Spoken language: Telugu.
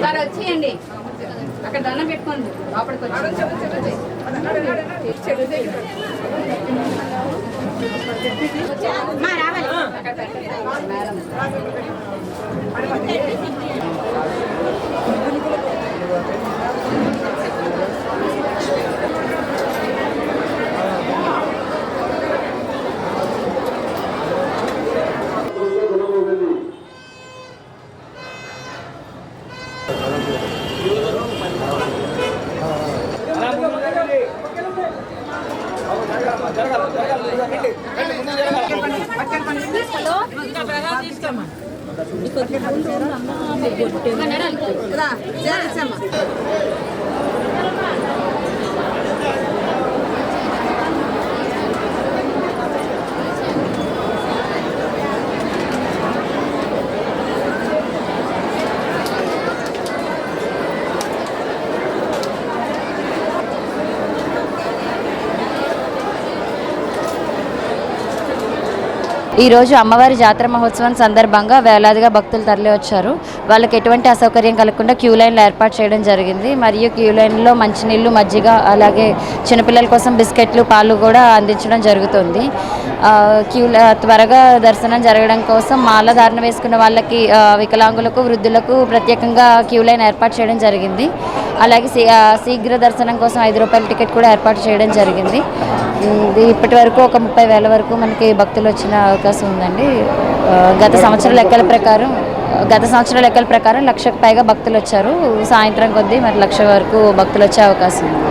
సరే వచ్చేయండి, అక్కడ దండం పెట్టుకోండి, లోపలికి వచ్చి ఈరోజు అమ్మవారి జాతర మహోత్సవం సందర్భంగా వేలాదిగా భక్తులు తరలి వచ్చారు. వాళ్ళకి ఎటువంటి అసౌకర్యం కలగకుండా క్యూ లైన్లు ఏర్పాటు చేయడం జరిగింది. మరియు క్యూ లైన్లో మంచినీళ్ళు, మజ్జిగ, అలాగే చిన్నపిల్లల కోసం బిస్కెట్లు, పాలు కూడా అందించడం జరుగుతుంది. త్వరగా దర్శనం జరగడం కోసం మాల ధారణ వేసుకున్న వాళ్ళకి, వికలాంగులకు, వృద్ధులకు ప్రత్యేకంగా క్యూ లైన్ ఏర్పాటు చేయడం జరిగింది. అలాగే శీఘ్ర దర్శనం కోసం 5 రూపాయల టికెట్ కూడా ఏర్పాటు చేయడం జరిగింది. ఇప్పటి వరకు ఒక 30,000 వరకు మనకి భక్తులు వచ్చిన అవకాశం ఉందండి. గత సంవత్సరాల లెక్కల ప్రకారం 1,00,000కు పైగా భక్తులు వచ్చారు. సాయంత్రం కొద్దీ మరి 1,00,000 వరకు భక్తులు వచ్చే అవకాశం ఉంది.